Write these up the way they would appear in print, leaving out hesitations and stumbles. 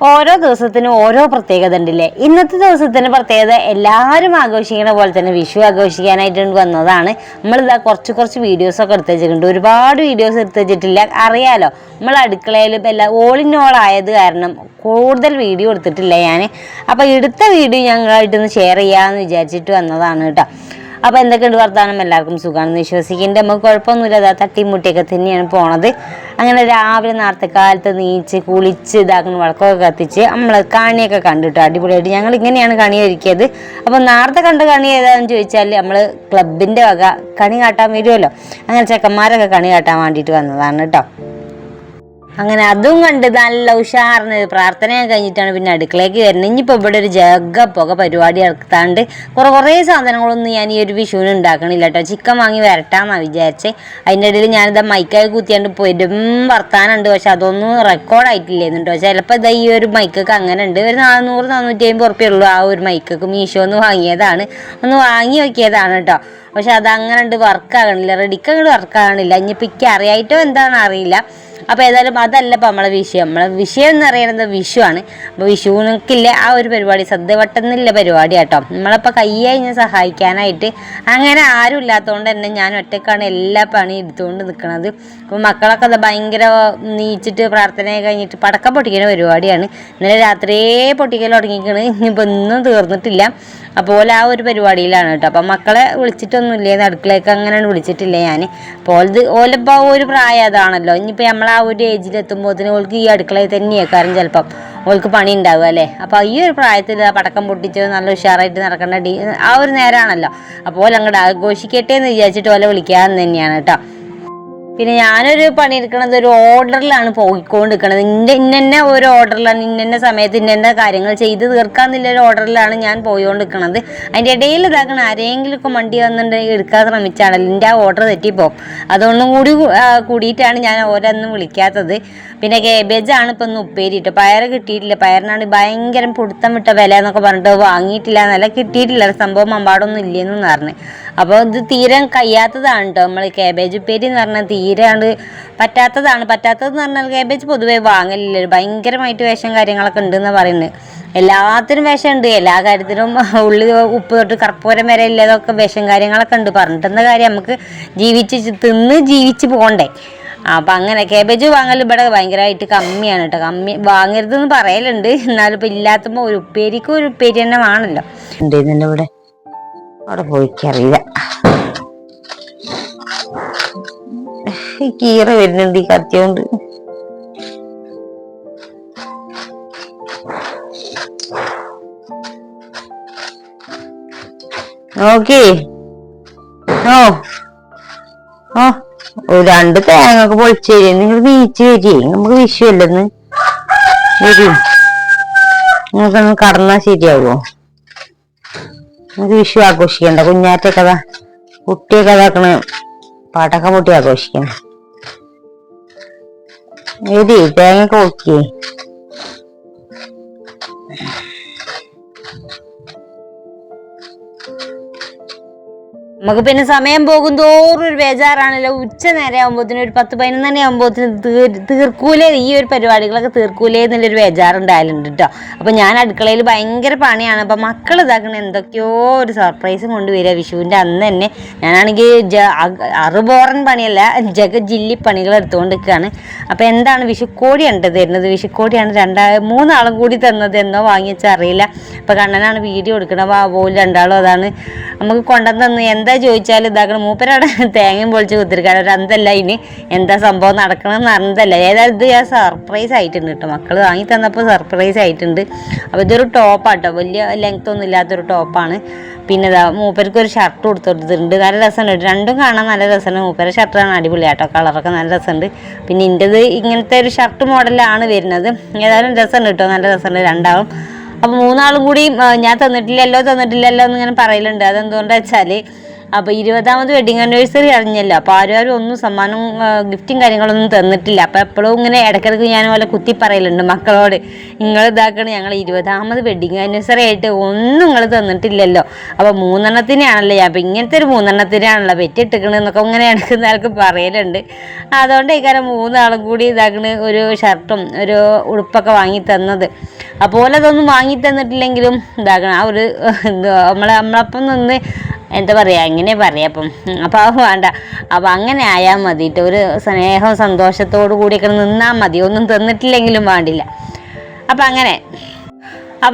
ഓരോ ദിവസത്തിനും ഓരോ പ്രത്യേകത ഉണ്ടല്ലേ. ഇന്നത്തെ ദിവസത്തിന് പ്രത്യേകത എല്ലാവരും ആഘോഷിക്കുന്ന പോലെ തന്നെ വിഷു ആഘോഷിക്കാനായിട്ട് വന്നതാണ്. നമ്മളിതാ കുറച്ച് വീഡിയോസൊക്കെ എടുത്ത് വെച്ചിട്ടുണ്ട്. ഒരുപാട് വീഡിയോസ് എടുത്ത് വെച്ചിട്ടില്ല, അറിയാലോ നമ്മൾ അടുക്കളയിൽ ഓൾ ഇൻ ഓൾ ആയത് കാരണം കൂടുതൽ വീഡിയോ എടുത്തിട്ടില്ല ഞാൻ. അപ്പോൾ എടുത്ത വീഡിയോ ഞങ്ങളായിട്ടൊന്ന് ഷെയർ ചെയ്യാമെന്ന് വിചാരിച്ചിട്ട് വന്നതാണ് കേട്ടോ. അപ്പോൾ എന്തൊക്കെയുണ്ട് വർത്താനം? എല്ലാവർക്കും സുഖമാണെന്ന് വിശ്വസിക്കുന്നുണ്ട്. നമുക്ക് കുഴപ്പമൊന്നുമില്ല, അതാ തട്ടിമുട്ടിയൊക്കെ തന്നെയാണ് പോണത്. അങ്ങനെ രാവിലെ നേരത്തെ കാലത്ത് നീച്ച് കുളിച്ച് ഇതാക്കുന്ന വിളക്കൊക്കെ കത്തിച്ച് നമ്മൾ കണിയൊക്കെ കണ്ടിട്ട് അടിപൊളിയായിട്ട് ഞങ്ങൾ ഇങ്ങനെയാണ് കണി ഒരുക്കിയത്. അപ്പോൾ നേരത്തെ കണ്ട കണി ഏതാണെന്ന് ചോദിച്ചാൽ നമ്മൾ ക്ലബിൻ്റെ വക കണി കാട്ടാൻ വരുമല്ലോ, അങ്ങനെ ചെക്കന്മാരൊക്കെ കണി കാട്ടാൻ വേണ്ടിയിട്ട് വന്നതാണ് കേട്ടോ. അങ്ങനെ അതും കണ്ട് നല്ല ഉഷാറിന് പ്രാർത്ഥന കഴിഞ്ഞിട്ടാണ് പിന്നെ അടുക്കളയ്ക്ക് വരുന്നത്. ഇനിയിപ്പോൾ ഇവിടെ ഒരു പുക പരിപാടി നടത്താണ്ട് കുറേ സാധനങ്ങളൊന്നും ഞാൻ ഈ ഒരു വിഷുവിന് ഉണ്ടാക്കണില്ല കേട്ടോ. ചിക്കൻ വാങ്ങി വരട്ടാന്നാണ് വിചാരിച്ചേ. അതിൻ്റെ ഇടയിൽ ഞാനിതാ മൈക്കായി കുത്തിയാണ്ട് പെരും വർത്താനുണ്ട്, പക്ഷെ അതൊന്നും റെക്കോർഡായിട്ടില്ലായിരുന്നു കേട്ടോ. ചിലപ്പോൾ ഇതാ ഈ ഒരു മൈക്കൊക്കെ അങ്ങനെ ഉണ്ട്. ഒരു 400-450 ഉറുപ്പികയുള്ളൂ ആ ഒരു മൈക്കൊക്കെ. മീഷോന്ന് വാങ്ങിയതാണ്, ഒന്ന് വാങ്ങി നോക്കിയതാണ് കേട്ടോ. പക്ഷെ അതങ്ങനെ ഉണ്ട് വർക്കാകണില്ല, റെഡിക്ക് അങ്ങോട്ട് വർക്കാകണില്ല. ഇനിയിപ്പോൾ എനിക്ക് അറിയായിട്ടോ എന്താണെന്ന് അറിയില്ല. അപ്പോൾ ഏതായാലും അതല്ല ഇപ്പോൾ നമ്മളെ വിഷയം എന്ന് പറയുന്നത് വിഷുവാണ്. അപ്പോൾ വിഷുവിനൊക്കില്ല ആ ഒരു പരിപാടി, സദ്യവട്ടെന്നില്ല പരിപാടി കേട്ടോ. നമ്മളിപ്പോൾ കയ്യഴിഞ്ഞ് സഹായിക്കാനായിട്ട് അങ്ങനെ ആരും ഇല്ലാത്തതുകൊണ്ട് തന്നെ ഞാൻ ഒറ്റക്കാണ് എല്ലാ പണി എടുത്തുകൊണ്ട് നിൽക്കുന്നത്. അപ്പോൾ മക്കളൊക്കെ അത് ഭയങ്കര നീച്ചിട്ട് പ്രാർത്ഥന കഴിഞ്ഞിട്ട് പടക്കം പൊട്ടിക്കുന്ന പരിപാടിയാണ്. ഇന്നലെ രാത്രിയേ പൊട്ടിക്കൽ തുടങ്ങിക്കണ്, ഇനിയിപ്പോൾ ഒന്നും തീർന്നിട്ടില്ല. അപ്പോൾ ആ ഒരു പരിപാടിയിലാണ് കേട്ടോ. അപ്പം മക്കളെ വിളിച്ചിട്ടൊന്നുമില്ല, അടുക്കളയൊക്കെ അങ്ങനെ വിളിച്ചിട്ടില്ല ഞാൻ. അപ്പോൾ ഓലിപ്പോൾ ഒരു പ്രായം അതാണല്ലോ. ഇനിയിപ്പോൾ നമ്മൾ ആ ഒരു ഏജിലെത്തുമ്പോഴത്തേന് ഓൾക്ക് ഈ അടുക്കളയിൽ തന്നെയാണ് കാരണം ചിലപ്പം ഓൾക്ക് പണി ഉണ്ടാവുക അല്ലേ. അപ്പോൾ ഈ ഒരു പ്രായത്തിൽ പടക്കം പൊട്ടിച്ച് നല്ല ഉഷാറായിട്ട് നടക്കേണ്ട ആ ഒരു നേരമാണല്ലോ. അപ്പോൾ അങ്ങോട്ട് ആഘോഷിക്കട്ടെ എന്ന് വിചാരിച്ചിട്ട് ഓലെ വിളിക്കാമെന്ന് തന്നെയാണ് കേട്ടോ. പിന്നെ ഞാനൊരു പണിയെടുക്കണത് ഒരു ഓർഡറിലാണ് പോയിക്കൊണ്ടിരിക്കണത്. ഇന്നെ ഒരു ഓർഡറിലാണ്, ഇന്ന സമയത്ത് ഇന്ന കാര്യങ്ങൾ ചെയ്ത് തീർക്കാമെന്നുള്ളൊരു ഓർഡറിലാണ് ഞാൻ പോയിക്കൊണ്ടിരിക്കണത്. അതിൻ്റെ ഇടയിൽ ഇതാക്കണം ആരെങ്കിലുമൊക്കെ വണ്ടി വന്നിട്ടുണ്ടെങ്കിൽ എടുക്കാൻ ശ്രമിച്ചാണല്ലോ എൻ്റെ ആ ഓർഡർ തെറ്റിപ്പോവും. അതൊന്നും കൂടിയിട്ടാണ് ഞാൻ ഓരോന്നും വിളിക്കാത്തത്. പിന്നെ കേബേജാണ് ഇപ്പം ഒന്ന് ഉപ്പേരിയിട്ട്, പയർ കിട്ടിയിട്ടില്ല. പയറിനാണ് ഭയങ്കര പിടുത്തം വിട്ട വില എന്നൊക്കെ പറഞ്ഞിട്ട് വാങ്ങിയിട്ടില്ല, നല്ല കിട്ടിയിട്ടില്ല, സംഭവം അമ്പാടൊന്നും ഇല്ലെന്ന് പറഞ്ഞ്. അപ്പോൾ ഇത് തീരെ കഴിയാത്തതാണ് കേട്ടോ. നമ്മൾ കേബേജ് ഉപ്പേരി എന്ന് പറഞ്ഞാൽ തീരാണ്ട് പറ്റാത്തതെന്ന് പറഞ്ഞാൽ കേബേജ് പൊതുവേ വാങ്ങലില്ല, ഭയങ്കരമായിട്ട് വിഷം കാര്യങ്ങളൊക്കെ ഉണ്ടെന്ന് പറയുന്നത്. എല്ലാത്തിനും വിഷമുണ്ട്, എല്ലാ കാര്യത്തിനും ഉള്ളി ഉപ്പ് തൊട്ട് കർപ്പൂരം വരെ ഇല്ലാതൊക്കെ വിഷം കാര്യങ്ങളൊക്കെ ഉണ്ട്. പറഞ്ഞിട്ടെന്ന കാര്യം നമുക്ക് ജീവിച്ച് പോകണ്ടേ. അപ്പം അങ്ങനെ കേബേജ് വാങ്ങൽ ഇവിടെ ഭയങ്കരമായിട്ട് കമ്മിയാണ് കേട്ടോ. വാങ്ങരുതെന്ന് പറയലുണ്ട്, എന്നാലും ഇപ്പം ഇല്ലാത്തപ്പോൾ ഒരു ഉപ്പേരി തന്നെ വേണമല്ലോ. ഉണ്ടെന്നെ ഇവിടെ അവിടെ പോയിക്കറിയില്ല, കീറ വരുന്നുണ്ട് ഈ കത്തിയോണ്ട്. നോക്കി രണ്ട് തേങ്ങൊക്കെ പൊളിച്ചു തരിക. നിങ്ങൾ നീച്ച് വരികയെ, നമുക്ക് വിഷു അല്ലെന്ന് വരും. നിങ്ങൾക്കൊന്ന് കടന്നാൽ ശരിയാവുമോ? നമുക്ക് വിഷു ആഘോഷിക്കണ്ട. കുഞ്ഞാറ്റൊക്കെ അതാ കുട്ടിയൊക്കെ അതാക്കണ പടക്കം പൊട്ടി ആഘോഷിക്കണം. ഏതി തേങ്ങയൊക്കെ പൊക്കിയേ. നമുക്ക് പിന്നെ സമയം പോകും തോറും ഒരു ബേജാറാണല്ലോ. ഉച്ച നേരം ആകുമ്പോഴത്തേനും ഒരു 10-11 മണി ആകുമ്പോഴത്തേനും തീർക്കൂലേ ഈ ഒരു പരിപാടികളൊക്കെ തീർക്കൂലേ എന്നുള്ളൊരു ബേജാറുണ്ടായാലുണ്ട് കേട്ടോ. അപ്പം ഞാൻ അടുക്കളയിൽ ഭയങ്കര പണിയാണ്. അപ്പം മക്കൾ ഇതാക്കണ എന്തൊക്കെയോ ഒരു സർപ്രൈസും കൊണ്ടുവരിക വിഷുവിൻ്റെ അന്ന് തന്നെ. ഞാനാണെങ്കിൽ അറുബോറൻ പണിയല്ല, ജില്ലി പണികൾ എടുത്തുകൊണ്ട് നിൽക്കുകയാണ്. അപ്പോൾ എന്താണ് വിഷുക്കോടിയാണ് തരുന്നത്. വിഷുക്കോടിയാണ് 2-3 ആളും കൂടി തന്നത്, എന്നോ വാങ്ങിച്ചാൽ അറിയില്ല. അപ്പോൾ കണ്ണനാണ് വീഡിയോ എടുക്കണം. പോലും 2 ആളും അതാണ് നമുക്ക് കൊണ്ടുവന്ന് എന്താ ചോദിച്ചാൽ ഇതാക്കണം. മൂപ്പരവിടെ തേങ്ങയും പൊളിച്ച് കുത്തിരിക്കാൻ ഒരു അന്തല്ല, ഇനി എന്താ സംഭവം നടക്കണമെന്ന് അറിഞ്ഞതല്ല. ഏതായാലും ഇത് ഞാൻ സർപ്രൈസ് ആയിട്ടുണ്ട് കേട്ടോ. മക്കൾ വാങ്ങി തന്നപ്പോൾ സർപ്രൈസ് ആയിട്ടുണ്ട്. അപ്പോൾ ഇതൊരു ടോപ്പാട്ടോ, വലിയ ലെങ്ത് ഒന്നും ഇല്ലാത്തൊരു ടോപ്പാണ്. പിന്നെ ഇതാ മൂപ്പർക്ക് ഒരു ഷർട്ട് കൊടുത്തിട്ടുണ്ട്, നല്ല രസമുണ്ട്. രണ്ടും കാണാൻ നല്ല രസമുണ്ട്. മൂപ്പര ഷർട്ടാണ് അടിപൊളിയാട്ടോ, കളറൊക്കെ നല്ല രസമുണ്ട്. പിന്നെ ഇൻ്റെത് ഇങ്ങനത്തെ ഒരു ഷർട്ട് മോഡലാണ് വരുന്നത്. ഏതായാലും രസമുണ്ട് കേട്ടോ, നല്ല രസമുണ്ട് രണ്ടാളും. അപ്പോൾ 3 ആളും കൂടി ഞാൻ തന്നിട്ടില്ലല്ലോ എന്നിങ്ങനെ പറയലുണ്ട്. അതെന്തുകൊണ്ടാണെന്ന് വെച്ചാൽ അപ്പോൾ 20ാമത് വെഡിങ് ആനിവേഴ്സറി അറിഞ്ഞല്ലോ. അപ്പോൾ ആരും ഒന്നും സമ്മാനം ഗിഫ്റ്റും കാര്യങ്ങളൊന്നും തന്നിട്ടില്ല. അപ്പോൾ എപ്പോഴും ഇങ്ങനെ ഇടയ്ക്കിടയ്ക്ക് ഞാൻ പോലെ കുത്തി പറയലുണ്ട് മക്കളോട്, നിങ്ങൾ ഇതാക്കണം, ഞങ്ങൾ 20ാമത് വെഡിങ് ആനിവേഴ്സറി ആയിട്ട് ഒന്നും നിങ്ങൾ തന്നിട്ടില്ലല്ലോ. അപ്പോൾ 3 അപ്പോൾ ഇങ്ങനത്തെ ഒരു 3 പെറ്റിട്ടിക്കണെന്നൊക്കെ ഇങ്ങനെ ഇടയ്ക്കുന്ന ആൾക്ക് പറയലുണ്ട്. അതുകൊണ്ട് ഇക്കാരം 3 ആളും കൂടി ഇതാക്കണ് ഒരു ഷർട്ടും ഒരു ഉടുപ്പൊക്കെ വാങ്ങി തന്നത്. അപ്പോൾ അതൊന്നും വാങ്ങി തന്നിട്ടില്ലെങ്കിലും ഇതാക്കണം ആ ഒരു നമ്മളപ്പം നിന്ന് എന്താ പറയുക, എങ്ങനെ പറയാം. അപ്പം അത് വേണ്ട. അപ്പം അങ്ങനെ ആയാൽ മതിയിട്ട് ഒരു സ്നേഹം സന്തോഷത്തോടു കൂടിയൊക്കെ നിന്നാൽ മതി, ഒന്നും തന്നിട്ടില്ലെങ്കിലും വേണ്ടില്ല. അപ്പം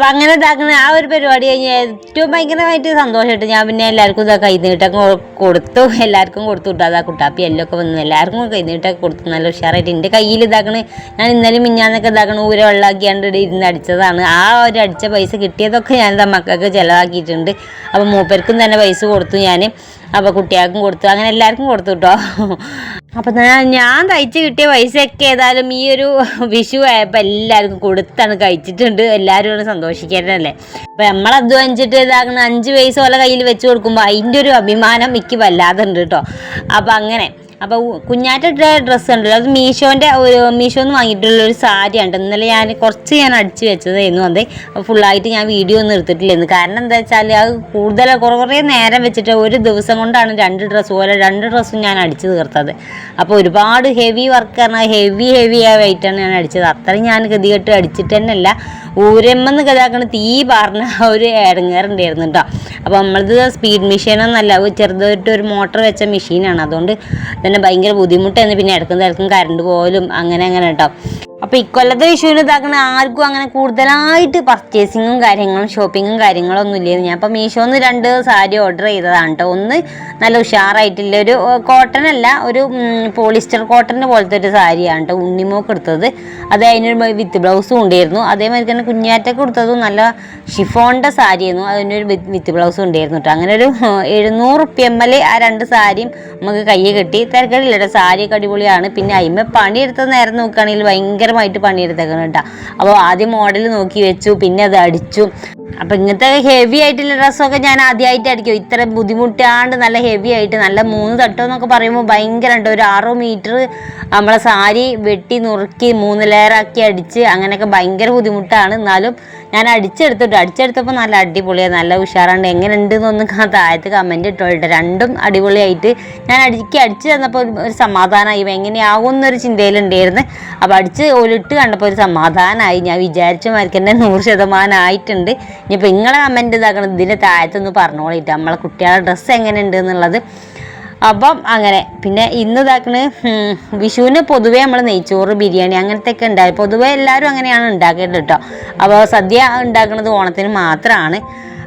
അങ്ങനെ ഇതാക്കുന്ന ആ ഒരു പരിപാടി കഴിഞ്ഞ് ഏറ്റവും ഭയങ്കരമായിട്ട് സന്തോഷമായിട്ട് ഞാൻ പിന്നെ എല്ലാവർക്കും ഇതാ കൈനീട്ടൊക്കെ കൊടുത്തു. എല്ലാവർക്കും കൊടുത്തു വിട്ടു. അതാ കുട്ടാപ്പി എല്ലൊക്കെ വന്നു എല്ലാവർക്കും കൈനീട്ടൊക്കെ കൊടുത്തു. നല്ല ഉഷാറായിട്ട് എൻ്റെ കയ്യിൽ ഇതാക്കണ് ഞാൻ ഇന്നലെയും മിഞ്ഞാന്നൊക്കെ ഇതാക്കണം ഊര വെള്ളമാക്കിയാണ്ട് ഇരുന്ന് അടിച്ചതാണ്. ആ ഒരു അടിച്ച പൈസ കിട്ടിയതൊക്കെ ഞാൻ എന്താ മക്കൾക്ക് ചിലവാക്കിയിട്ടുണ്ട്. അപ്പം മൂപ്പർക്കും തന്നെ പൈസ കൊടുത്തു ഞാൻ. അപ്പോൾ കുട്ടികൾക്കും കൊടുത്തു, അങ്ങനെ എല്ലാവർക്കും കൊടുത്തു കേട്ടോ. അപ്പം ഞാൻ തയ്ച്ച് കിട്ടിയ പൈസയൊക്കെ ഏതായാലും ഈ ഒരു വിഷു ആയപ്പോൾ എല്ലാവർക്കും കൊടുത്താണ് കഴിച്ചിട്ടുണ്ട്. എല്ലാവരും സന്തോഷിക്കാനല്ലേ. അപ്പം നമ്മൾ അധ്വാനിച്ചിട്ട് ഇതാക്കുന്ന 5 പൈസ പോലെ കയ്യിൽ വെച്ച് കൊടുക്കുമ്പോൾ അതിൻ്റെ ഒരു അഭിമാനം എനിക്ക് വല്ലാതെ ഉണ്ട് കേട്ടോ. അപ്പം അങ്ങനെ അപ്പോൾ കുഞ്ഞാറ്റ ഡ്രസ്സ് ഉണ്ടല്ലോ, അത് മീഷോന്ന് വാങ്ങിയിട്ടുള്ളൊരു സാരിയാണ്. ഇന്നലെ ഞാൻ അടിച്ച് വെച്ചതായിരുന്നു. അത് ഫുള്ളായിട്ട് ഞാൻ വീഡിയോ ഒന്നും എടുത്തിട്ടില്ലായിരുന്നു. കാരണം എന്താ വെച്ചാൽ അത് കുറേ നേരം വെച്ചിട്ട് ഒരു ദിവസം കൊണ്ടാണ് 2 ഡ്രസ്സും ഞാൻ അടിച്ച് തീർത്തത്. അപ്പോൾ ഒരുപാട് ഹെവി വർക്ക് പറഞ്ഞാൽ ഹെവി ആയിട്ടാണ് ഞാൻ അടിച്ചത്. അത്രയും ഞാൻ ഗതികെട്ട് അടിച്ചിട്ട് തന്നെ അല്ല, ഊരമ്മെന്ന് ഗതാക്കണ തീ പാർന്ന ഒരു ഇടങ്ങേറുണ്ടായിരുന്നു കേട്ടോ. അപ്പോൾ നമ്മളത് സ്പീഡ് മെഷീനൊന്നല്ല, ചെറുതായിട്ട് ഒരു മോട്ടർ വെച്ച മെഷീനാണ്. അതുകൊണ്ട് തന്നെ ഭയങ്കര ബുദ്ധിമുട്ടായിരുന്നു. പിന്നെ ഇടക്കും കറണ്ട് പോലും അങ്ങനെ കേട്ടോ. അപ്പോൾ ഇക്കൊല്ലത്തെ വിഷുവിന് ഇതാക്കണ ആർക്കും അങ്ങനെ കൂടുതലായിട്ട് പർച്ചേസിങ്ങും കാര്യങ്ങളും ഷോപ്പിങ്ങും കാര്യങ്ങളൊന്നും ഇല്ലായിരുന്നു. ഞാൻ ഇപ്പോൾ മീഷോന്ന് 2 സാരി ഓർഡർ ചെയ്തതാണ് കേട്ടോ. ഒന്ന് നല്ല ഉഷാറായിട്ടില്ല, ഒരു കോട്ടൺ അല്ല, ഒരു പോളിസ്റ്റർ കോട്ടൻ്റെ പോലത്തെ ഒരു സാരിയാണ് കേട്ടോ ഉണ്ണിമോക്ക് എടുത്തത്. അത് അതിനൊരു വിത്ത് ബ്ലൗസും ഉണ്ടായിരുന്നു. അതേമാതിരി തന്നെ കുഞ്ഞാറ്റൊക്കെ കൊടുത്തതും നല്ല ഷിഫോണിൻ്റെ സാരിയായിരുന്നു, അതിനൊരു വിത്ത് ബ്ലൗസും ഉണ്ടായിരുന്നു കേട്ടോ. അങ്ങനെ ഒരു 700 റുപ്യമ്മൽ ആ 2 സാരിയും നമുക്ക് കയ്യിൽ കിട്ടി. തിരക്കടില്ല കേട്ടോ, സാരിയൊക്കെ അടിപൊളിയാണ്. പിന്നെ അതിന്മേൽ പണിയെടുത്ത നേരം നോക്കുകയാണെങ്കിൽ ഭയങ്കരമായിട്ട് പണിയെടുത്തേക്കണം കേട്ടോ. അപ്പോൾ ആദ്യം മോഡൽ നോക്കി വെച്ചു, പിന്നെ അത് അടിച്ചു. അപ്പം ഇങ്ങനത്തെ ഹെവി ആയിട്ടുള്ള ഡ്രസ്സൊക്കെ ഞാൻ ആദ്യമായിട്ട് അടിക്കും. ഇത്ര ബുദ്ധിമുട്ടാണ്ട് നല്ല ഹെവി ആയിട്ട് നല്ല 3 തട്ടോ എന്നൊക്കെ പറയുമ്പോൾ ഭയങ്കര ഉണ്ട്. ഒരു 6 മീറ്റർ നമ്മളെ സാരി വെട്ടി നുറുക്കി 3 ലെയറാക്കി അടിച്ച് അങ്ങനെയൊക്കെ ഭയങ്കര ബുദ്ധിമുട്ടാണ്. എന്നാലും ഞാൻ അടിച്ചെടുത്തപ്പോൾ നല്ല അടിപൊളിയാണ്, നല്ല ഉഷാറാണ്ട്. എങ്ങനെ ഉണ്ടെന്നൊന്നും താഴത്ത് കമൻറ്റ് ഇട്ടോട്ടെ. 2ഉം അടിപൊളിയായിട്ട് ഞാൻ അടിച്ച് തന്നപ്പോൾ ഒരു സമാധാനമായി. എങ്ങനെയാവും എന്നൊരു ചിന്തയിലുണ്ടായിരുന്നു. അപ്പോൾ അടിച്ച് ഒലിട്ട് കണ്ടപ്പോൾ ഒരു സമാധാനമായി. ഞാൻ വിചാരിച്ച മാർക്ക് തന്നെ 100% ആയിട്ടുണ്ട്. ഇനിയിപ്പോൾ നിങ്ങളെ കമൻറ്റ് ഇതാക്കണം, ഇതിൻ്റെ താഴത്തൊന്ന് പറഞ്ഞോളിട്ട് നമ്മളെ കുട്ടികളുടെ ഡ്രസ്സ് എങ്ങനെ ഉണ്ട് എന്നുള്ളത്. അപ്പം അങ്ങനെ പിന്നെ ഇന്ന് ഇതാക്കണ് വിഷുവിന് പൊതുവേ നമ്മൾ നെയ്ച്ചോറ് ബിരിയാണി അങ്ങനത്തെയൊക്കെ ഉണ്ടായി. പൊതുവേ എല്ലാവരും അങ്ങനെയാണ് ഉണ്ടാക്കിയത് കേട്ടോ. അപ്പോൾ സദ്യ ഉണ്ടാക്കുന്നത് ഓണത്തിന് മാത്രമാണ്.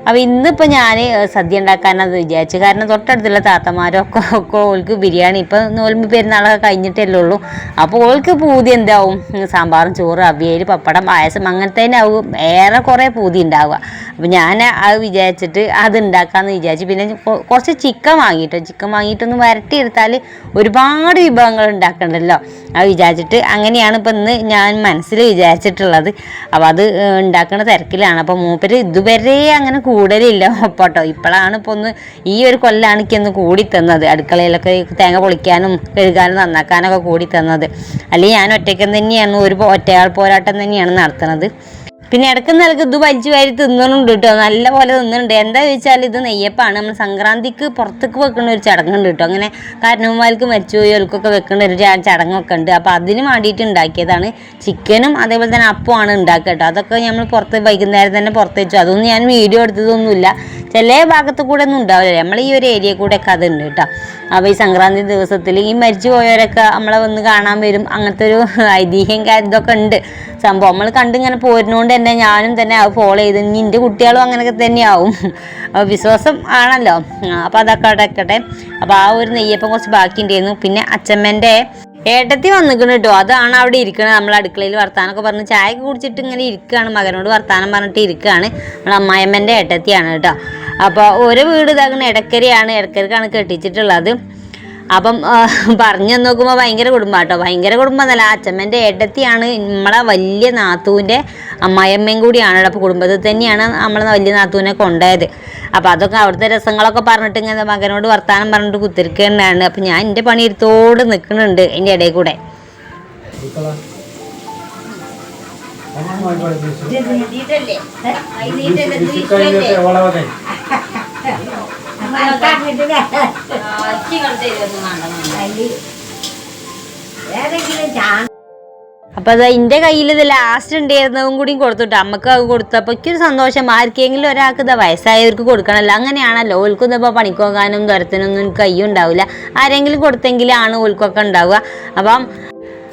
അപ്പോൾ ഇന്നിപ്പോൾ ഞാൻ സദ്യ ഉണ്ടാക്കാനത് വിചാരിച്ചു. കാരണം തൊട്ടടുത്തുള്ള താത്തമാരൊക്കെ ഓൾക്ക് ബിരിയാണി ഇപ്പോൾ നോൽമ്പ് പെരുന്നാളൊക്കെ കഴിഞ്ഞിട്ടല്ലേ ഉള്ളൂ. അപ്പോൾ ഓൾക്ക് പൂതി എന്താവും, സാമ്പാറും ചോറ് അവിയൽ പപ്പടം പായസം അങ്ങനത്തേനാവും ഏറെ കുറേ പൂതി ഉണ്ടാവുക. അപ്പോൾ ഞാൻ അത് വിചാരിച്ചിട്ട് അത് ഉണ്ടാക്കാമെന്ന് വിചാരിച്ചു. പിന്നെ കുറച്ച് ചിക്കൻ വാങ്ങിയിട്ടൊന്ന് വരട്ടിയെടുത്താൽ ഒരുപാട് വിഭവങ്ങൾ ഉണ്ടാക്കണ്ടല്ലോ അത് വിചാരിച്ചിട്ട് അങ്ങനെയാണ് ഇപ്പം ഇന്ന് ഞാൻ മനസ്സിൽ വിചാരിച്ചിട്ടുള്ളത്. അപ്പോൾ അത് ഉണ്ടാക്കുന്ന തിരക്കിലാണ്. അപ്പോൾ മൂപ്പര് ഇതുവരെ അങ്ങനെ കൂടലില്ല ഒപ്പോട്ടോ. ഇപ്പോഴാണ് ഇപ്പോൾ ഒന്ന് ഈ ഒരു കൊല്ലാണ് എനിക്കൊന്ന് കൂടി തന്നത്. അടുക്കളയിലൊക്കെ തേങ്ങ പൊളിക്കാനും കഴുകാനും നന്നാക്കാനൊക്കെ കൂടി തന്നത്. അല്ലെങ്കിൽ ഞാൻ ഒറ്റയ്ക്ക് തന്നെയാണ്, ഒരു ഒറ്റയാൾ പോരാട്ടം തന്നെയാണ് നടത്തുന്നത്. പിന്നെ ഇടയ്ക്ക് നിലക്ക് ഇത് വലിച്ചു വാരി തിന്നുന്നുണ്ട് കേട്ടോ, നല്ല പോലെ തിന്നുന്നുണ്ട്. എന്താ ചോദിച്ചാൽ ഇത് നെയ്യപ്പാണ്. നമ്മൾ സംക്രാന്തിക്ക് പുറത്തേക്ക് വെക്കുന്ന ഒരു ചടങ്ങുണ്ട് കേട്ടോ. അങ്ങനെ കാരണവന്മാർക്ക് മരിച്ചുപോയവർക്കൊക്കെ വെക്കുന്ന ഒരു ചടങ്ങൊക്കെ ഉണ്ട്. അപ്പോൾ അതിന് വേണ്ടിയിട്ട് ഉണ്ടാക്കിയതാണ്. ചിക്കനും അതേപോലെ തന്നെ അപ്പമാണ് ഉണ്ടാക്കുക കേട്ടോ. അതൊക്കെ നമ്മൾ വൈകുന്നേരം തന്നെ പുറത്ത് വെച്ചു. അതൊന്നും ഞാൻ വീഡിയോ എടുത്തതൊന്നുമില്ല. ചില ഭാഗത്ത് കൂടെ ഒന്നും ഉണ്ടാവില്ല, നമ്മൾ ഈ ഒരു ഏരിയ കൂടെ ഒക്കെ അതുണ്ട് കേട്ടോ. അപ്പോൾ ഈ സംക്രാന്തി ദിവസത്തിൽ ഈ മരിച്ചു പോയവരൊക്കെ നമ്മളെ വന്ന് കാണാൻ വരും. അങ്ങനത്തെ ഒരു ഐതിഹ്യം ഇതൊക്കെ ഉണ്ട് സംഭവം. നമ്മൾ കണ്ടിങ്ങനെ പോരുന്നതുകൊണ്ട് തന്നെ ഞാനും തന്നെ അത് ഫോളോ ചെയ്ത് എൻ്റെ കുട്ടികളും അങ്ങനെയൊക്കെ തന്നെയാവും. വിശ്വാസം ആണല്ലോ. അപ്പോൾ അതൊക്കെ അടക്കട്ടെ. അപ്പോൾ ആ ഒരു നെയ്യപ്പം കുറച്ച് ബാക്കി ഉണ്ടായിരുന്നു. പിന്നെ അച്ചമ്മേൻ്റെ ഏട്ടത്തി വന്നിക്കണം കേട്ടോ. അതാണ് അവിടെ ഇരിക്കുന്നത്. നമ്മൾ അടുക്കളയിൽ വർത്താനമൊക്കെ പറഞ്ഞ് ചായ കുടിച്ചിട്ട് ഇങ്ങനെ ഇരിക്കുകയാണ്, മകനോട് വർത്താനം പറഞ്ഞിട്ട് ഇരിക്കുകയാണ്. നമ്മൾ അമ്മായിയമ്മേൻ്റെ ഏട്ടത്തിയാണ് കേട്ടോ. അപ്പോൾ ഒരു വീട് ഇതാക്കുന്ന ഇടക്കരക്കാണ് കെട്ടിച്ചിട്ടുള്ളത്. അപ്പം പറഞ്ഞു നോക്കുമ്പോൾ ഭയങ്കര കുടുംബം കേട്ടോ. ഭയങ്കര കുടുംബം എന്നല്ല, അച്ഛമ്മേൻ്റെ ഏട്ടത്തിയാണ് നമ്മളെ വലിയ നാത്തൂൻ്റെ അമ്മായിയമ്മയും കൂടിയാണ്. അപ്പോൾ കുടുംബത്തിൽ തന്നെയാണ് നമ്മളെ വലിയ നാത്തൂനെ കൊണ്ടുപോയത്. അപ്പോൾ അതൊക്കെ അവിടുത്തെ രസങ്ങളൊക്കെ പറഞ്ഞിട്ട് ഇങ്ങനെ മകനോട് വർത്താനം പറഞ്ഞിട്ട് കുത്തിരിക്കുകയാണ്. അപ്പം ഞാൻ എൻ്റെ പണി എടുത്തോട് നിൽക്കുന്നുണ്ട് എൻ്റെ ഇടയിൽ കൂടെ. അപ്പം അത് എൻ്റെ കയ്യിൽ ഇത് ലാസ്റ്റ് ഉണ്ടായിരുന്നതും കൂടി കൊടുത്തിട്ട് അമ്മക്ക് അത് കൊടുത്തപ്പോൾ എനിക്കൊരു സന്തോഷം. ആർക്കെങ്കിലും ഒരാൾക്ക് ഇതാ വയസ്സായവർക്ക് കൊടുക്കണമല്ലോ, അങ്ങനെയാണല്ലോ. ഓൽക്കൊന്നും ഇപ്പോൾ പണിക്ക് പോകാനും തുരത്തിനൊന്നും കയ്യും ഉണ്ടാവില്ല. ആരെങ്കിലും കൊടുത്തെങ്കിലാണ് ഓൽക്കൊക്കെ ഉണ്ടാവുക. അപ്പം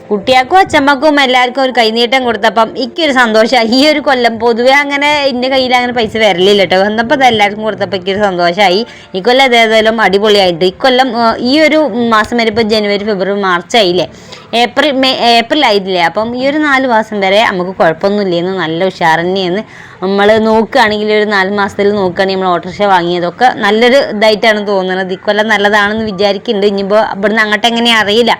കുട്ടികൾക്കും അച്ഛമ്മക്കും എല്ലാവർക്കും ഒരു കൈനീട്ടം കൊടുത്തപ്പം എനിക്കൊരു സന്തോഷമായി. ഈ ഒരു കൊല്ലം പൊതുവെ അങ്ങനെ എൻ്റെ കയ്യിൽ അങ്ങനെ പൈസ വരലില്ല കേട്ടോ. വന്നപ്പോൾ അത് എല്ലാവർക്കും കൊടുത്തപ്പോൾ എനിക്കൊരു സന്തോഷമായി. ഈ കൊല്ലം അതേതായാലും അടിപൊളിയായിട്ട് ഈ കൊല്ലം ഈ ഒരു മാസം വരെ ഇപ്പോൾ ജനുവരി ഫെബ്രുവരി മാർച്ച് ആയില്ലേ, ഏപ്രിൽ ആയില്ലേ. അപ്പം ഈ ഒരു 4 മാസം വരെ നമുക്ക് കുഴപ്പമൊന്നുമില്ലെന്ന്, നല്ല ഉഷാർ തന്നെയെന്ന്. നമ്മൾ നോക്കുകയാണെങ്കിൽ ഒരു 4 മാസത്തിൽ നോക്കുകയാണെങ്കിൽ നമ്മൾ ഓട്ടോറിക്ഷ വാങ്ങിയതൊക്കെ നല്ലൊരു ഇതായിട്ടാണ് തോന്നുന്നത്. ഈ കൊല്ലം നല്ലതാണെന്ന് വിചാരിക്കുന്നുണ്ട്. ഇനിയിപ്പോൾ ഇവിടുന്ന് അങ്ങോട്ട് എങ്ങനെയാണ് അറിയില്ല.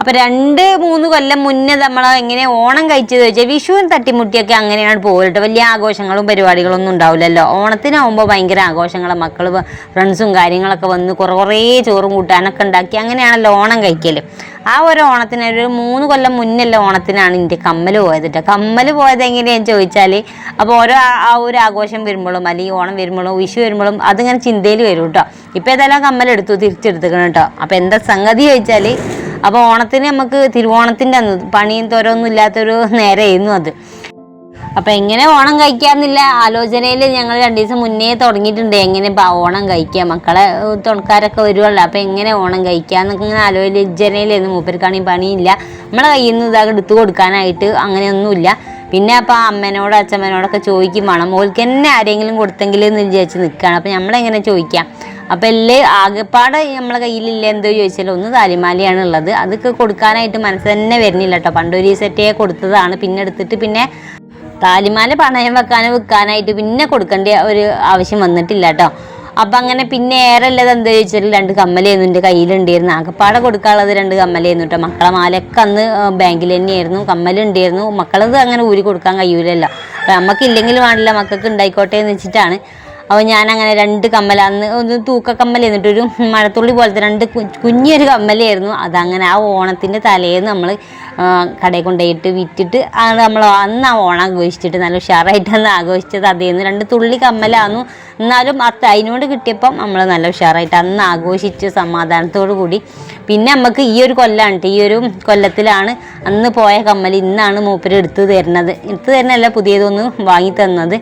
അപ്പം 2-3 കൊല്ലം മുന്നേ നമ്മൾ എങ്ങനെ ഓണം കഴിച്ചത് വെച്ചാൽ വിഷുവിന് തട്ടിമുട്ടിയൊക്കെ അങ്ങനെയാണ് പോകട്ടോ. വലിയ ആഘോഷങ്ങളും പരിപാടികളൊന്നും ഉണ്ടാവില്ലല്ലോ. ഓണത്തിനാവുമ്പോൾ ഭയങ്കര ആഘോഷങ്ങളും മക്കൾ ഫ്രണ്ട്സും കാര്യങ്ങളൊക്കെ വന്ന് കുറേ ചോറും കൂട്ടാനൊക്കെ ഉണ്ടാക്കി അങ്ങനെയാണല്ലോ ഓണം കഴിക്കൽ. ആ ഒരു ഓണത്തിന് ഒരു 3 കൊല്ലം മുന്നല്ല ഓണത്തിനാണ് എൻ്റെ കമ്മൽ പോയത് കേട്ടോ. കമ്മൽ പോയത് എങ്ങനെയാണെന്ന് ചോദിച്ചാൽ അപ്പോൾ ആ ഒരു ആഘോഷം വരുമ്പോഴും അല്ലെങ്കിൽ ഓണം വരുമ്പോഴും വിഷു വരുമ്പോഴും അതിങ്ങനെ ചിന്തയിൽ വരും കേട്ടോ. ഇപ്പോൾ ഏതായാലും കമ്മലെടുത്തു തിരിച്ചെടുത്തുക്കണം കേട്ടോ. അപ്പോൾ എന്താ സംഗതി ചോദിച്ചാൽ, അപ്പോൾ ഓണത്തിന് നമുക്ക് തിരുവോണത്തിൻ്റെ അന്ന് പണിയും തോരൊന്നും ഇല്ലാത്തൊരു നേരമായിരുന്നു അത്. അപ്പം എങ്ങനെ ഓണം കഴിക്കാമെന്നില്ല ആലോചനയിൽ ഞങ്ങൾ 2 ദിവസം മുന്നേ തുടങ്ങിയിട്ടുണ്ട്. എങ്ങനെ ഓണം കഴിക്കുക, മക്കളെ തുണക്കാരൊക്കെ വരുമല്ലോ, അപ്പം എങ്ങനെ ഓണം കഴിക്കുക എന്നൊക്കെ ഇങ്ങനെ ആലോചനയിലായിരുന്നു. മൂപ്പർക്കാണെങ്കിൽ പണിയില്ല, നമ്മളെ കയ്യിൽ നിന്ന് ഇതാകെ എടുത്തു കൊടുക്കാനായിട്ട് അങ്ങനെയൊന്നുമില്ല. പിന്നെ അപ്പോൾ അമ്മേനോട് അച്ഛമ്മേനോടൊക്കെ ചോദിക്കും വേണം, ഓൾക്ക് തന്നെ ആരെങ്കിലും കൊടുത്തെങ്കിൽ എന്ന് വിചാരിച്ച് നിൽക്കുകയാണ്. അപ്പം നമ്മളെങ്ങനെ ചോദിക്കാം. അപ്പം ആകെപ്പാടെ നമ്മളെ കയ്യിലില്ല എന്തോ ചോദിച്ചാൽ ഒന്ന് താലിമാലയാണ് ഉള്ളത്. അതൊക്കെ കൊടുക്കാനായിട്ട് മനസ്സ് തന്നെ വരുന്നില്ല കേട്ടോ. പണ്ടൊരു സെറ്റേ കൊടുത്തതാണ്, പിന്നെ എടുത്തിട്ട് പിന്നെ താലിമാല പണയം വിൽക്കാനായിട്ട് പിന്നെ കൊടുക്കേണ്ട ഒരു ആവശ്യം വന്നിട്ടില്ല കേട്ടോ. അപ്പം അങ്ങനെ പിന്നെ ഏറെ ഉള്ളത് എന്താ ചോദിച്ചാൽ 2 കമ്മലായിരുന്നു എൻ്റെ കയ്യിലുണ്ടായിരുന്നു. ആകെപ്പാടെ കൊടുക്കാനുള്ളത് 2 കമ്മലായിരുന്നു കേട്ടോ. മക്കളെ മാലയൊക്കെ അന്ന് ബാങ്കിൽ തന്നെയായിരുന്നു, കമ്മലുണ്ടായിരുന്നു. മക്കളത് അങ്ങനെ ഊരി കൊടുക്കാൻ കഴിയൂലല്ലോ. അപ്പം നമുക്കില്ലെങ്കിലും വേണ്ടില്ല, മക്കൾക്ക് ഉണ്ടായിക്കോട്ടെ എന്ന് വെച്ചിട്ടാണ്. അപ്പോൾ ഞാനങ്ങനെ 2 കമ്മൽ, അന്ന് ഒന്ന് തൂക്കക്കമ്മൽ എന്നിട്ടൊരു മഴത്തുള്ളി പോലത്തെ 2 കുഞ്ഞൊരു കമ്മലായിരുന്നു. അതങ്ങനെ ആ ഓണത്തിൻ്റെ തലേന്ന് നമ്മൾ കടയിൽ കൊണ്ടുപോയിട്ട് വിറ്റിട്ട് നമ്മൾ അന്ന് ആ ഓണം ആഘോഷിച്ചിട്ട് നല്ല ഉഷാറായിട്ട് അന്ന് ആഘോഷിച്ചത് അതേന്ന്. 2 തുള്ളി കമ്മലായിരുന്നു, എന്നാലും അതിനോട് കിട്ടിയപ്പം നമ്മൾ നല്ല ഉഷാറായിട്ട് അന്ന് ആഘോഷിച്ച് സമാധാനത്തോടു കൂടി. പിന്നെ നമുക്ക് ഈ ഒരു കൊല്ലമാണ്, ഈ ഒരു കൊല്ലത്തിലാണ് അന്ന് പോയ കമ്മൽ ഇന്നാണ് മൂപ്പര് എടുത്തു തരുന്നല്ല പുതിയതൊന്ന് വാങ്ങി തന്നത്.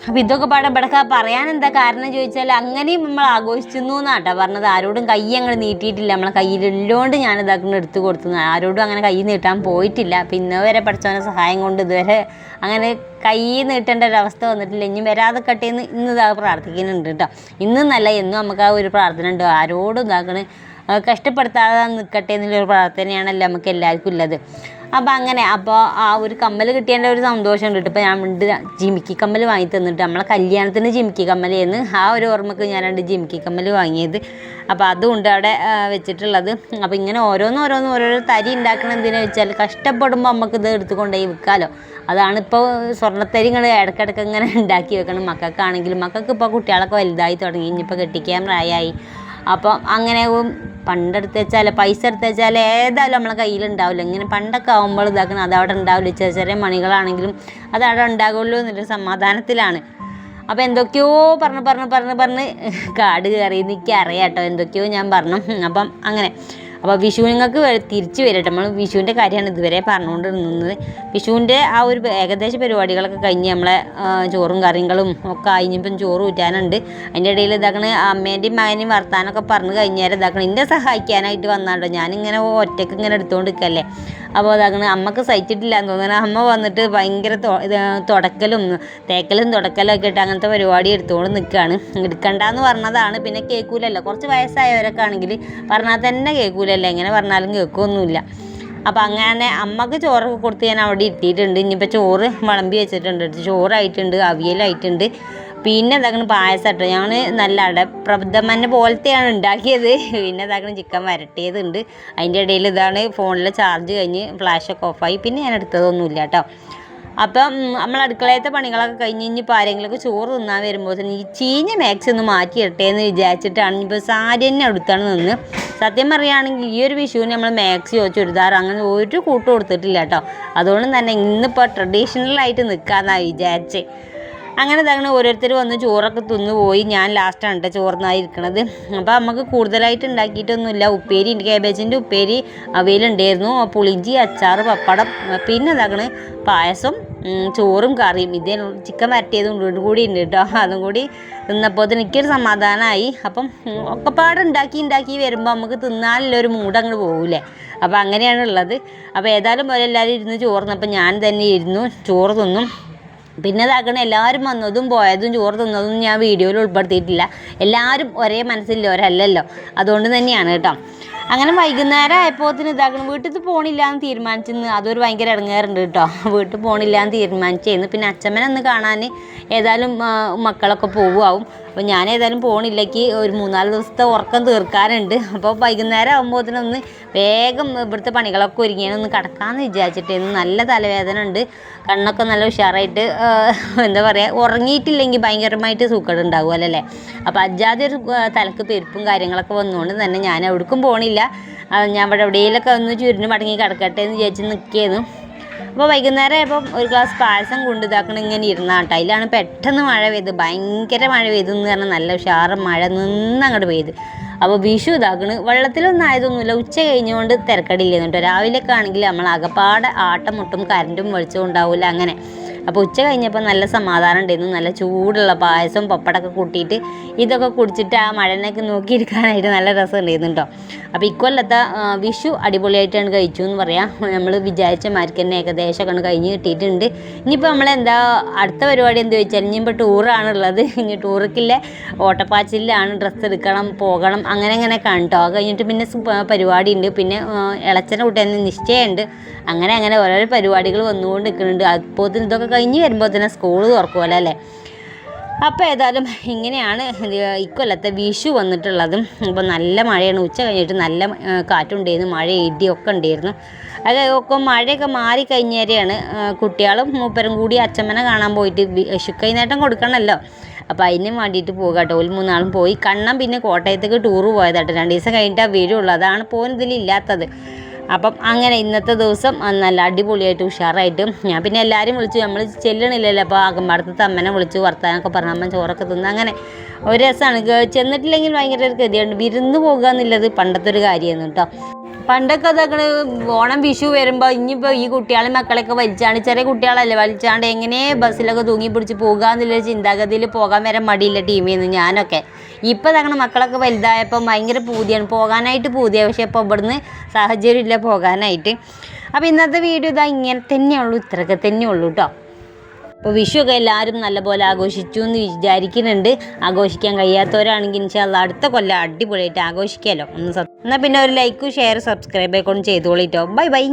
അപ്പം ഇതൊക്കെ ഇവിടെയൊക്കെ പറയാൻ എന്താ കാരണം ചോദിച്ചാൽ അങ്ങനെയും നമ്മൾ ആഘോഷിക്കുന്നു എന്നാട്ടോ പറഞ്ഞത്. ആരോടും കൈ അങ്ങനെ നീട്ടിയിട്ടില്ല, നമ്മളെ കയ്യിലുള്ളതുകൊണ്ട് ഞാനിതാക്കുന്ന എടുത്തു കൊടുത്തു. ആരോടും അങ്ങനെ കൈ നീട്ടാൻ പോയിട്ടില്ല. പിന്നെ വരെ പഠിച്ചവൻ്റെ സഹായം കൊണ്ട് ഇതുവരെ അങ്ങനെ കൈ നീട്ടേണ്ട ഒരവസ്ഥ വന്നിട്ടില്ല. ഇനി വരാതെ കട്ടേന്ന് ഇന്ന് ഇതാ പ്രാർത്ഥിക്കുന്നുണ്ട് കേട്ടോ. ഇന്നല്ല എന്നും നമുക്ക് ആ ഒരു പ്രാർത്ഥന ഉണ്ട്, ആരോടും ഇതാക്കണേ കഷ്ടപ്പെടുത്താതെ നിൽക്കട്ടെ എന്നുള്ളൊരു പ്രാർത്ഥനയാണല്ലോ നമുക്ക് എല്ലാവർക്കും ഉള്ളത്. അപ്പം അങ്ങനെ അപ്പോൾ ആ ഒരു കമ്മൽ കിട്ടിയതിൻ്റെ ഒരു സന്തോഷം ഉണ്ട്. ഇപ്പോൾ ഞാൻ ജിമിക്കി കമ്മൽ വാങ്ങി തന്നിട്ട് നമ്മളെ കല്യാണത്തിന് ജിമിക്കി കമ്മലായിരുന്നു. ആ ഒരു ഓർമ്മക്ക് ഞാൻ 2 ജിമിക്കി കമ്മൽ വാങ്ങിയത്. അപ്പോൾ അതുകൊണ്ട് അവിടെ വെച്ചിട്ടുള്ളത്. അപ്പോൾ ഇങ്ങനെ ഓരോരോ തരി ഉണ്ടാക്കണം എന്തിനാ വെച്ചാൽ കഷ്ടപ്പെടുമ്പോൾ നമുക്കിത് എടുത്തുകൊണ്ടുപോയി വിൽക്കാമല്ലോ. അതാണിപ്പോൾ സ്വർണ്ണത്തരി ഇങ്ങനെ ഇടയ്ക്കിടയ്ക്ക് ഇങ്ങനെ ഉണ്ടാക്കി വെക്കണം. മക്കൾക്കാണെങ്കിലും മക്കൾക്ക് ഇപ്പോൾ കുട്ടികളൊക്കെ വലുതായി തുടങ്ങി, ഇനിയിപ്പോൾ കെട്ടിക്കാൻ പ്രായമായി. അപ്പം അങ്ങനെ പണ്ടെടുത്ത് വെച്ചാൽ പൈസ എടുത്ത് വെച്ചാൽ ഏതായാലും നമ്മളെ കയ്യിലുണ്ടാവില്ല. ഇങ്ങനെ പണ്ടൊക്കെ ആകുമ്പോൾ ഇതാക്കണം അതവിടെ ഉണ്ടാവില്ല. ചെറിയ മണികളാണെങ്കിലും അതവിടെ ഉണ്ടാകുമല്ലോ എന്നൊരു സമാധാനത്തിലാണ്. അപ്പോൾ എന്തൊക്കെയോ പറഞ്ഞ് കാട് കയറി എനിക്ക് അറിയാം കേട്ടോ, എന്തൊക്കെയോ ഞാൻ പറഞ്ഞു. അപ്പം അങ്ങനെ അപ്പോൾ വിഷുവിനങ്ങൾക്ക് തിരിച്ച് വരട്ടെ. നമ്മൾ വിഷുവിൻ്റെ കാര്യമാണ് ഇതുവരെ പറഞ്ഞുകൊണ്ട് നിന്നത്. വിഷുവിൻ്റെ ആ ഒരു ഏകദേശ പരിപാടികളൊക്കെ കഴിഞ്ഞ് നമ്മളെ ചോറും കറികളും ഒക്കെ കഴിഞ്ഞിപ്പം ചോറ് ഊറ്റാനുണ്ട്. അതിൻ്റെ ഇടയിൽ ഇതാക്കണ അമ്മേൻ്റെയും മകനെയും വർത്താനൊക്കെ പറഞ്ഞു കഴിഞ്ഞാൽ ഇതാക്കണം എന്നെ സഹായിക്കാനായിട്ട് വന്നാണ്ടോ. ഞാനിങ്ങനെ ഒറ്റയ്ക്ക് ഇങ്ങനെ എടുത്തുകൊണ്ട് നിൽക്കല്ലേ. അപ്പോൾ അതാകണം അമ്മക്ക് സഹിച്ചിട്ടില്ല എന്ന് തോന്നുന്നു. അമ്മ വന്നിട്ട് ഭയങ്കര തുടക്കലും തുടക്കലും ഒക്കെ ഇട്ട് അങ്ങനത്തെ പരിപാടി എടുത്തുകൊണ്ട് നിൽക്കുകയാണ്. എടുക്കണ്ടെന്ന് പറഞ്ഞതാണ്, പിന്നെ കേൾക്കൂലല്ലോ. കുറച്ച് വയസ്സായവരൊക്കെ ആണെങ്കിൽ പറഞ്ഞാൽ തന്നെ കേൾക്കൂലല്ലോ, എങ്ങനെ പറഞ്ഞാലും കേൾക്കുകയൊന്നുമില്ല. അപ്പോൾ അങ്ങനെ അമ്മക്ക് ചോറൊക്കെ കൊടുത്ത് ഞാൻ അവിടെ ഇരുത്തിയിട്ടുണ്ട്. ഇനിയിപ്പോൾ ചോറ് വിളമ്പി വെച്ചിട്ടുണ്ട്, ചോറായിട്ടുണ്ട്, അവിയലായിട്ടുണ്ട്, പിന്നെ എന്താക്കണം പായസം കേട്ടോ. ഞങ്ങൾ നല്ല അടപ്രഥമനെ പോലത്തെയാണ് ഉണ്ടാക്കിയത്. പിന്നെ എന്താക്കണം ചിക്കൻ വരട്ടിയതുണ്ട്. അതിൻ്റെ ഇടയിൽ ഇതാണ് ഫോണിലെ ചാർജ് കഴിഞ്ഞ് ഫ്ലാഷൊക്കെ ഓഫായി. പിന്നെ ഞാൻ എടുത്തതൊന്നുമില്ല കേട്ടോ. അപ്പം നമ്മൾ അടുക്കളയത്തെ പണികളൊക്കെ കഴിഞ്ഞ് ഇനിയിപ്പോൾ ആരെങ്കിലുമൊക്കെ ചോറ് തിന്നാൻ വരുമ്പോൾ തന്നെ ഈ ചീഞ്ഞ മാക്സി ഒന്ന് മാറ്റിയിട്ടെ എന്ന് വിചാരിച്ചിട്ടാണ് ഇപ്പോൾ സാരി തന്നെ എടുത്താണ് നിന്ന്. സത്യം പറയുകയാണെങ്കിൽ ഈ ഒരു വിഷുവിന് നമ്മൾ മാക്സിയോ ചുരിദാർ അങ്ങനെ ഒരു കൂട്ടും കൊടുത്തിട്ടില്ല കേട്ടോ. അതുകൊണ്ട് തന്നെ ഇന്നിപ്പോൾ ട്രഡീഷണലായിട്ട് നിൽക്കാമെന്നാണ് വിചാരിച്ച്. അങ്ങനെ ഓരോരുത്തർ വന്ന് ചോറൊക്കെ തിന്നു പോയി. ഞാൻ ലാസ്റ്റാണ് കേട്ടോ ചോറിനായിരിക്കണത്. അപ്പോൾ നമുക്ക് കൂടുതലായിട്ട് ഉണ്ടാക്കിയിട്ടൊന്നുമില്ല. ഉപ്പേരി ഉണ്ട്, കാബേജിൻ്റെ ഉപ്പേരി അവയിലുണ്ടായിരുന്നു, പുളിഞ്ചി, അച്ചാർ, പപ്പടം, പിന്നെ പായസം, ചോറും കറിയും. ഇതേ ചിക്കൻ വരട്ടിയതും കൂടി ഉണ്ട് കേട്ടോ. അതും കൂടി തിന്നപ്പോൾ എനിക്കൊരു സമാധാനമായി. അപ്പം ഒക്കെപ്പാട് ഉണ്ടാക്കി വരുമ്പോൾ നമുക്ക് തിന്നാനുള്ളൊരു മൂഡ് അങ്ങോട്ട് പോകില്ലേ. അപ്പോൾ അങ്ങനെയാണ് ഉള്ളത്. അപ്പോൾ ഏതായാലും എല്ലാവരും ഇരുന്ന് ചോറുന്നപ്പോൾ ഞാൻ തന്നെ ഇരുന്നു ചോറ് തിന്നും. പിന്നെ എല്ലാവരും വന്നതും പോയതും ചോറ് തിന്നതും ഞാൻ വീഡിയോയിൽ ഉൾപ്പെടുത്തിയിട്ടില്ല. എല്ലാവരും ഒരേ മനസ്സിലുള്ളവരല്ലല്ലോ, അതുകൊണ്ട് തന്നെയാണ് കേട്ടോ. അങ്ങനെ വൈകുന്നേരം ആയപ്പോൾ വീട്ടിൽ പോകണില്ല എന്ന് തീരുമാനിച്ചെന്ന്. അതൊരു ഭയങ്കര ഇടങ്ങേറുണ്ട് കേട്ടോ. വീട്ടിൽ പോകണില്ല എന്ന് തീരുമാനിച്ചേന്ന്. പിന്നെ അച്ഛമ്മനെ ഒന്ന് കാണാൻ ഏതായാലും മക്കളൊക്കെ പോവുമാവും. അപ്പോൾ ഞാൻ ഏതായാലും പോകണില്ലെങ്കിൽ ഒരു 3-4 ദിവസത്തെ ഉറക്കം തീർക്കാനുണ്ട്. അപ്പോൾ വൈകുന്നേരം ആകുമ്പോഴത്തേനൊന്ന് വേഗം ഇവിടുത്തെ പണികളൊക്കെ ഒരുങ്ങിയാനൊന്ന് കിടക്കാമെന്ന് വിചാരിച്ചിട്ടായിരുന്നു. നല്ല തലവേദന ഉണ്ട്, കണ്ണൊക്കെ നല്ല ഉഷാറായിട്ട് എന്താ പറയുക, ഉറങ്ങിയിട്ടില്ലെങ്കിൽ ഭയങ്കരമായിട്ട് സൂക്കേട് ഉണ്ടാകുമല്ലേ. അപ്പോൾ അജാതി ഒരു തലക്ക് പെരുപ്പും കാര്യങ്ങളൊക്കെ വന്നുകൊണ്ട് തന്നെ ഞാൻ എവിടേക്കും പോകണില്ല. ഞാൻ ഇവിടെ എവിടെയെങ്കിലൊക്കെ ഒന്ന് ചുരുന്ന് മടങ്ങി കിടക്കട്ടെ എന്ന് വിചാരിച്ച് നിൽക്കുകയായിരുന്നു. അപ്പോൾ വൈകുന്നേരം ആയപ്പം ഒരു ഗ്ലാസ് പായസം കൊണ്ട് ഇങ്ങനെ ഇരുന്നാട്ടോ. അതിലാണ് പെട്ടെന്ന് മഴ പെയ്ത്, ഭയങ്കര മഴ പെയ്തു എന്ന് പറഞ്ഞാൽ നല്ല ഉഷാറ് മഴ നിന്നങ്ങോട്ട് പെയ്ത്. അപ്പോൾ വിഷു വെള്ളത്തിലൊന്നും ആയതൊന്നുമില്ല. ഉച്ച കഴിഞ്ഞുകൊണ്ട് തിരക്കടില്ലെന്ന് കേട്ടോ. രാവിലെയൊക്കെ ആണെങ്കിൽ നമ്മൾ അകപ്പാടെ ആട്ടം മുട്ടും കറണ്ടും വെളിച്ചവും ഉണ്ടാവില്ല അങ്ങനെ. അപ്പോൾ ഉച്ച കഴിഞ്ഞപ്പോൾ നല്ല സമാധാനം ഉണ്ടായിരുന്നു. നല്ല ചൂടുള്ള പായസം പപ്പടമൊക്കെ കൂട്ടിയിട്ട് ഇതൊക്കെ കുടിച്ചിട്ട് ആ മഴനൊക്കെ നോക്കിയിരിക്കാനായിട്ട് നല്ല രസം ഉണ്ടായിരുന്നു കേട്ടോ. അപ്പോൾ ഇക്കൊല്ലത്തെ വിഷു അടിപൊളിയായിട്ടാണ് കഴിച്ചു എന്ന് പറയാം. നമ്മൾ വിചാരിച്ച മാർക്ക് തന്നെ ഏകദേശമൊക്കെ കഴിഞ്ഞ് കിട്ടിയിട്ടുണ്ട്. ഇനിയിപ്പോൾ നമ്മളെന്താ അടുത്ത പരിപാടി എന്താ ചോദിച്ചാൽ ഇനിയിപ്പോൾ ടൂറാണുള്ളത്. ഇനി ടൂറിക്കില്ല ഓട്ടപ്പാച്ചിലാണ്, ഡ്രസ്സ് എടുക്കണം, പോകണം, അങ്ങനെ കേട്ടോ. അത് കഴിഞ്ഞിട്ട് പിന്നെ പരിപാടി ഉണ്ട്, പിന്നെ ഇളച്ചനെ കൂട്ടി തന്നെ നിശ്ചയമുണ്ട്. അങ്ങനെ ഓരോരോ പരിപാടികൾ വന്നുകൊണ്ട് നിൽക്കുന്നുണ്ട്. അപ്പോൾ ഇതൊക്കെ കഴിഞ്ഞ് വരുമ്പോൾ തന്നെ സ്കൂൾ തുറക്കുമല്ലോ അല്ലേ. അപ്പോൾ ഏതായാലും ഇങ്ങനെയാണ് ഇക്കൊല്ലത്തെ വിഷു വന്നിട്ടുള്ളതും. അപ്പോൾ നല്ല മഴയാണ്. ഉച്ച കഴിഞ്ഞിട്ട് നല്ല കാറ്റുണ്ടായിരുന്നു, മഴ ഇടിയൊക്കെ ഉണ്ടായിരുന്നു. ഒക്കെ മഴയൊക്കെ മാറിക്കഴിഞ്ഞേരെയാണ് കുട്ടികളും മൂപ്പരും കൂടി അച്ഛമ്മനെ കാണാൻ പോയിട്ട് വിഷുക്കൈനേട്ടം കൊടുക്കണമല്ലോ. അപ്പോൾ അതിന് വേണ്ടിയിട്ട് പോകുക കേട്ടോ. 3 ആളും പോയി. കണ്ണം പിന്നെ കോട്ടയത്തേക്ക് ടൂറ് പോയതാട്ടോ. 2 ദിവസം കഴിഞ്ഞിട്ടാണ് വരുള്ളൂ. അതാണ് പോകുന്നതിലില്ലാത്തത്. അപ്പം അങ്ങനെ ഇന്നത്തെ ദിവസം നല്ല അടിപൊളിയായിട്ട് ഉഷാറായിട്ട് ഞാൻ പിന്നെ എല്ലാവരും വിളിച്ചു. നമ്മൾ ചെല്ലണില്ലല്ലോ. അപ്പോൾ അകമ്പാടത്തെ അമ്മനെ വിളിച്ചു വർത്താനൊക്കെ പറഞ്ഞു. അമ്മ ചോറൊക്കെ തിന്ന് അങ്ങനെ ഒരു രസമാണ്. ചെന്നിട്ടില്ലെങ്കിൽ ഭയങ്കര ഒരു ഗതിയുണ്ട്. വിരുന്ന് പോകുക എന്നുള്ളത് പണ്ടത്തെ ഒരു കാര്യമായിരുന്നു കേട്ടോ. പണ്ടൊക്കെ അതൊക്കെ ഓണം വിഷു വരുമ്പോൾ ഇനിയിപ്പോൾ ഈ കുട്ടികളെ മക്കളെയൊക്കെ വലിച്ചാണ്ട്, ചെറിയ കുട്ടികളല്ലേ, വലിച്ചാണ്ട് എങ്ങനെ ബസ്സിലൊക്കെ തൂങ്ങി പിടിച്ച് പോകുക എന്നുള്ളൊരു ചിന്താഗതിയിൽ പോകാൻ വരെ മടിയില്ല ടീമിൽ നിന്ന് ഞാനൊക്കെ. ഇപ്പോൾ അങ്ങനെ മക്കളൊക്കെ വലുതായപ്പം ഭയങ്കര പൂതിയാണ്, പോകാനായിട്ട് പൂതിയാണ്. പക്ഷേ ഇപ്പോൾ ഇവിടുന്ന് സാഹചര്യമില്ല പോകാനായിട്ട്. അപ്പോൾ ഇന്നത്തെ വീഡിയോ ഇങ്ങനെ തന്നെയുള്ളൂ, ഇത്രയൊക്കെ തന്നെയുള്ളൂ കേട്ടോ. അപ്പോൾ വിഷുവൊക്കെ എല്ലാവരും നല്ലപോലെ ആഘോഷിച്ചു എന്ന് വിചാരിക്കുന്നുണ്ട്. ആഘോഷിക്കാൻ കഴിയാത്തവരാണെങ്കിൽ ഇൻഷാല്ലാ അടുത്ത കൊല്ലം അടിപൊളിയായിട്ട് ആഘോഷിക്കാമല്ലോ. എന്നാൽ പിന്നെ ഒരു ലൈക്കും ഷെയർ സബ്സ്ക്രൈബ് ഒക്കെ ചെയ്തോളിട്ടോ. ബൈ.